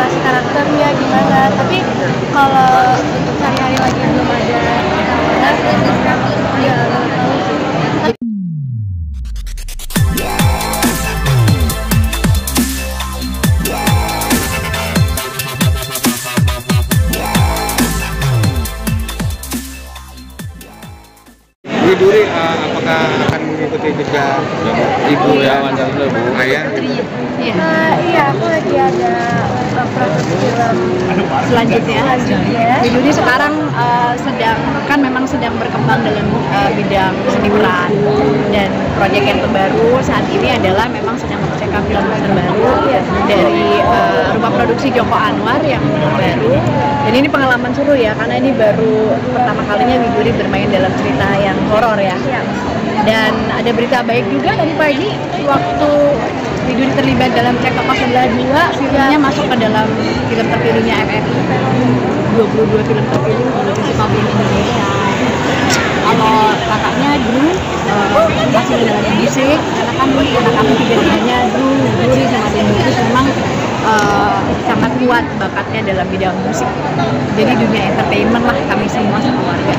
ngasih karakternya gimana. Tapi kalau untuk sehari-hari lagi belum ada tawaran, ya belum tahu sih. Widuri, apakah akan mengikuti jejak ibu dan ayah? Iya, aku lagi ada proses film Selanjutnya Widuri sekarang memang sedang berkembang dalam bidang seni peran, dan proyek yang terbaru saat ini adalah memang sedang mengerjakan film terbaru dari rumah produksi Joko Anwar yang baru. Dan ini pengalaman seru ya, karena ini baru pertama kalinya Widuri bermain dalam cerita yang horor ya. Dan ada berita baik juga tadi pagi waktu Widuri terlibat dalam Cek Toko Sebelah 2, filmnya masuk ke dalam film terpilihnya MFI, 22 film terpilih produksi film Indonesia. Kalau kakaknya dulu masih dalam musik, karena kan anak kami tiga-tiganya dulu Widuri sama Dennis memang sangat kuat bakatnya dalam bidang musik. Jadi dunia entertainment lah kami semua sekeluarga.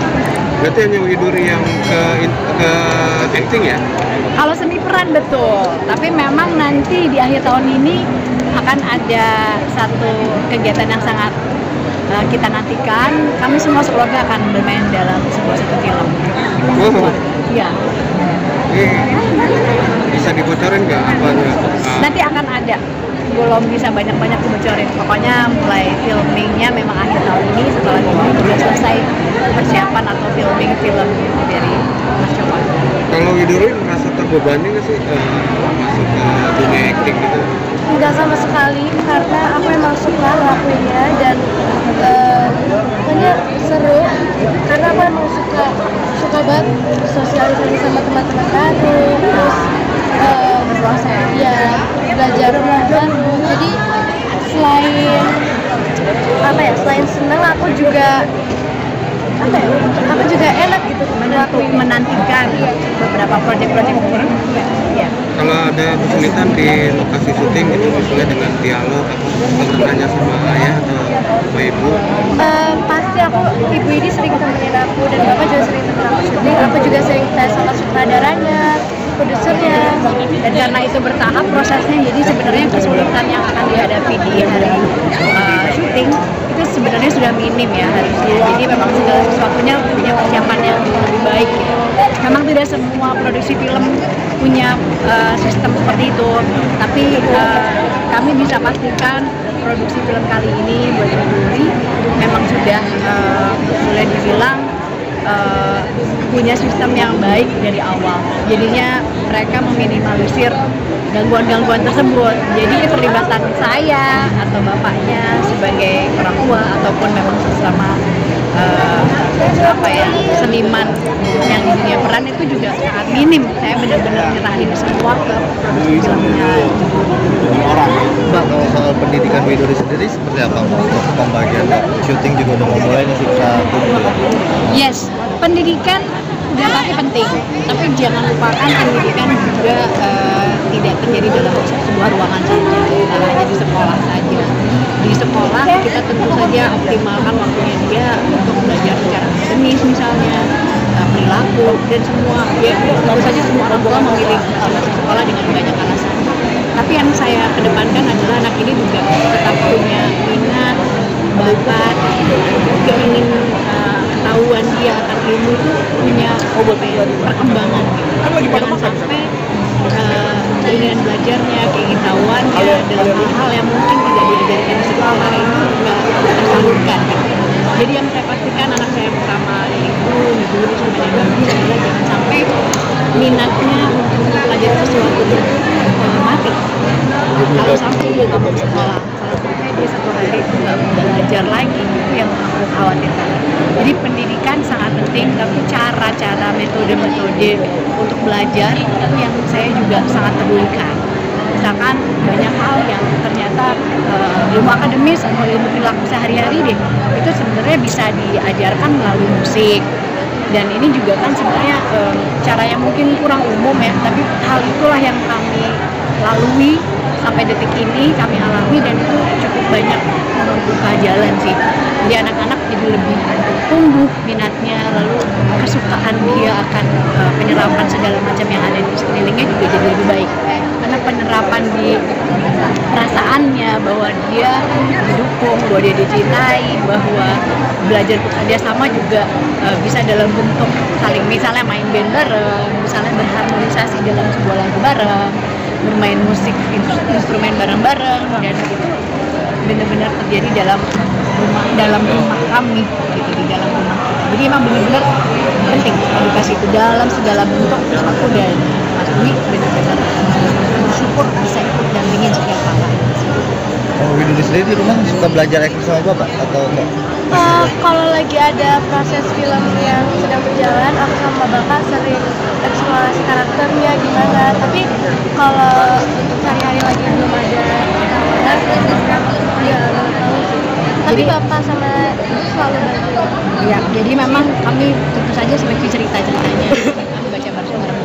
Berarti hanya Widuri yang ke acting ya? Kalau seni peran betul, tapi memang nanti di akhir tahun ini akan ada satu kegiatan yang sangat kita nantikan. Kami semua sekeluarga akan bermain dalam sebuah satu film. Iya. Bisa dibocorin nggak apa? Nanti akan ada. Belum bisa banyak-banyak dibocorin. Pokoknya mulai filmingnya memang akhir tahun ini, setelah ini sudah selesai persiapan atau filming film dari Mas Joko. Kalau Widuri merasa terbebani nggak sih masuk ke dunia acting gitu? Enggak sama sekali, karena aku emang suka ngelakuinnya dan pokoknya seru, karena aku emang suka banget sosialisasi sama teman-teman baru, terus ya belajar baru. Jadi selain senang, aku juga enak gitu menantikan beberapa proyek-proyek ini. Ya. Kalau ada kesulitan di lokasi syuting gitu, misalnya dengan dialog atau nanya sama ayah atau sama ibu? Pasti ibu ini sering temenin aku, dan bapak juga sering temenin aku syuting. Aku juga sering tes sama sutradaranya, produsernya, Dan karena itu bertahap prosesnya, jadi sebenarnya kesulitan yang akan dihadapi di hari syuting itu sebenarnya sudah minim ya harusnya. Jadi memang segala sesuatunya punya persiapan yang lebih baik gitu. Memang tidak semua produksi film punya sistem seperti itu, tapi kami bisa pastikan produksi film kali ini buat Widuri memang sudah boleh dibilang punya sistem yang baik dari awal. Jadinya mereka meminimalisir gangguan-gangguan tersebut. Jadi keterlibatan saya atau bapaknya sebagai orang tua ataupun memang sesama seniman yang di dunia peran itu juga sangat minim. Saya benar-benar nyerahin semua ke produksi filmnya. Mbak, kalau soal pendidikan Widuri sendiri seperti apa untuk pembagian syuting juga udah mulai nih sisa Yes, pendidikan udah pasti penting, tapi jangan lupakan pendidikan juga tidak terjadi dalam sebuah ruangan saja, tidak hanya di sekolah saja. Di sekolah kita tentu saja optimalkan waktunya dia untuk belajar secara akademis misalnya, perilaku dan semua. Ya, tentu saja semua orang tua memilih masuk sekolah dengan banyak alasan. Tapi yang saya kedepankan adalah anak ini juga tetap punya minat, bakat, keinginan ketahuan dia akan ilmu itu punya perkembangan. Jangan sampai keinginan belajarnya, keingintahuannya dalam hal yang mungkin tidak diajarkan di sekolah itu nggak tersalurkan. Jadi yang saya pastikan anak saya pertama itu Widuri sama yang bagus adalah jangan sampai minatnya untuk belajar sesuatu itu mati. Kalau sampai dia nggak mau sekolah, kalau sampai dia satu hari itu nggak mau belajar lagi, itu yang aku khawatirkan. Jadi pendidikan sangat penting, tapi cara-cara, metode-metode untuk belajar itu yang saya juga sangat pedulikan. Misalkan banyak hal yang ternyata ilmu akademis atau ilmu perilaku sehari-hari deh, itu sebenarnya bisa diajarkan melalui musik. Dan ini juga kan sebenarnya cara yang mungkin kurang umum ya, tapi hal itulah yang kami lalui sampai detik ini, kami alami, dan itu cukup banyak membuka jalan sih. Jadi anak-anak jadi lebih tumbuh minatnya, lalu kesukaan dia akan penyerapan segala macam yang ada di sekelilingnya juga jadi lebih baik. Karena penerapan di perasaannya bahwa dia didukung, bahwa dia dicintai, bahwa belajar kerjasama juga bisa dalam bentuk saling, misalnya main band bareng, misalnya berharmonisasi dalam sebuah lagu bareng, bermain musik instrumen bareng-bareng, dan itu benar-benar terjadi dalam rumah kami gitu, di dalam rumah kita. Jadi emang benar-benar penting edukasi itu dalam segala bentuk. Terus aku dan Mas Dwi benar-benar bersyukur bisa ikut dampingin setiap kakak. Widuri sendiri di rumah suka belajar acting sama bapak atau enggak? Kalau lagi ada proses film yang sedang berjalan, aku sama bapak sering eksplorasi karakternya gimana. Tapi kalau untuk sehari-hari lagi belum ada tawaran, ya nggak tahu sih. Tapi bapak sama ibu selalu bantu. Ya, jadi memang kami tentu saja seleksi cerita-ceritanya. Kami baca bareng-bareng,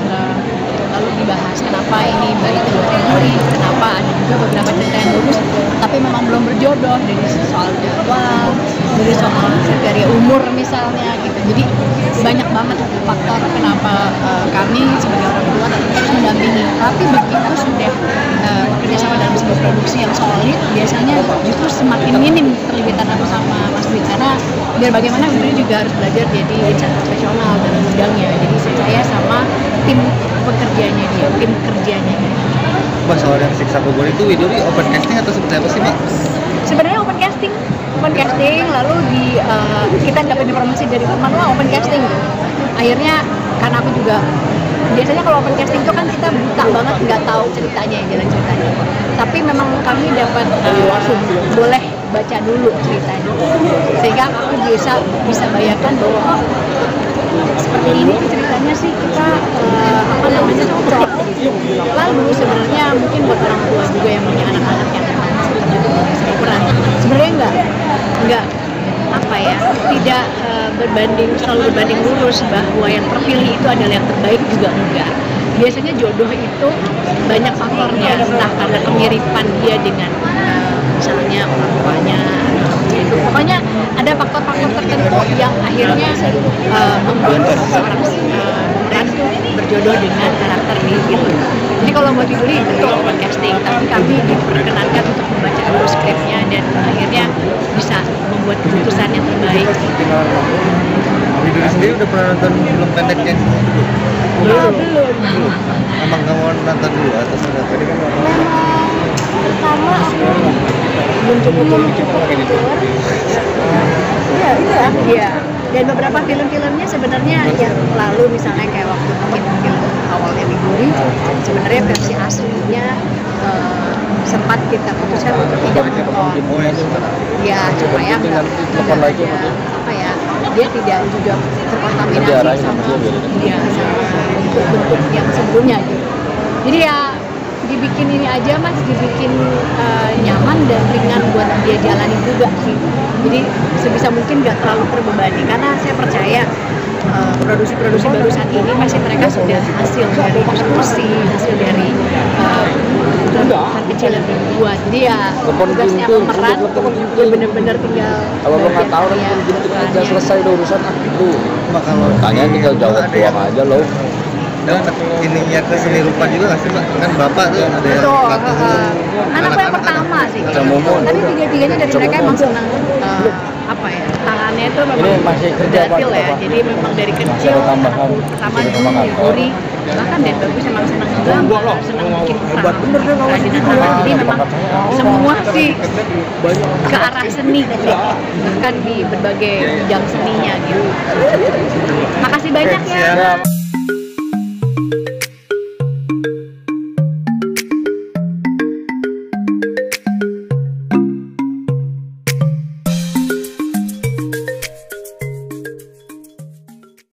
lalu dibahas kenapa ini baik buat Widuri, kenapa ada juga beberapa cerita yang bagus, tapi memang belum berjodoh, dari soal jadwal, dari soal kriteria umur misalnya gitu. Jadi banyak banget faktor kenapa kami sebagai orang tua terus mendampingi. Tapi begitu sudah bekerja sama dalam sebuah produksi yang solid, biasanya justru semakin minim keterlibatan aku sama Mas Dwi, karena biar bagaimana Widuri juga harus belajar jadi insan profesional dalam bidangnya. Jadi saya sama tim pekerjaannya dia, tim kerjanya dia. Mbak, soal yang Siksa Kubur itu Widuri open casting atau seperti apa sih, Mbak? Sebenarnya open casting, lalu kita dapat informasi dari teman, wah open casting. Akhirnya karena aku juga biasanya kalau open casting itu kan kita buta banget, nggak tahu ceritanya, jalan ceritanya. Tapi memang kami dapat boleh baca dulu ceritanya, sehingga aku bisa bayangkan bahwa seperti ini ceritanya sih kita cocok gitu. Lalu sebenarnya mungkin buat orang tua juga yang punya anak-anak yang kurang, sebenarnya enggak apa ya, tidak selalu berbanding lurus bahwa yang terpilih itu adalah yang terbaik, juga enggak. Biasanya jodoh itu banyak faktornya, entah karena kemiripan dia dengan misalnya orang tuanya, itu pokoknya ada faktor-faktor tertentu yang akhirnya membuat seorang pemeran itu berjodoh dengan karakter di film. Jadi kalau buat Widuri betul open casting, tapi kami diperkenankan untuk membaca dulu skripnya dan akhirnya bisa membuat keputusan yang terbaik. Widuri sendiri udah pernah nonton film pendeknya? Belum. Emang kamu nonton dulu atau sudah? Pertama aku belum cukup Iya. Dan beberapa film-filmnya sebenarnya yang lalu, misalnya kayak waktu mungkin film awalnya Widuri, sebenarnya versi aslinya sempat kita putuskan untuk tidak nonton. Ya supaya nggak apa ya, dia tidak juga terkontaminasi sama bentuk yang sebelumnya gitu. Jadi ya dibikin ini aja Mas, dibikin nyaman dan ringan buat dia jalani juga sih. Jadi sebisa mungkin nggak terlalu terbebani, karena saya percaya produksi-produksi baru saat ini pasti mereka sudah hasil dari diskusi, hasil dari kecil yang dibuat. Jadi ya tugasnya pemeran ya benar-benar tinggal kalau lo nggak tahu kan jemput aja, selesai udah urusan itu. Mbak, kalau tanya tinggal jawab doang aja lo. Dan ininya ke seni rupa juga nggak sih, Mbak? Kan bapak tuh ada yang anakku yang pertama sih, tapi tiga-tiganya dari mereka emang senang apa ya, tangannya itu memang masih kerja berhasil ya. Jadi memang dari kecil pertama Widuri, bahkan dan bagus emang senang gambar, senang bikin kerajinan tangan. Jadi memang semua sih ke arah seni gitu, bahkan di berbagai bidang seninya gitu. Makasih banyak ya.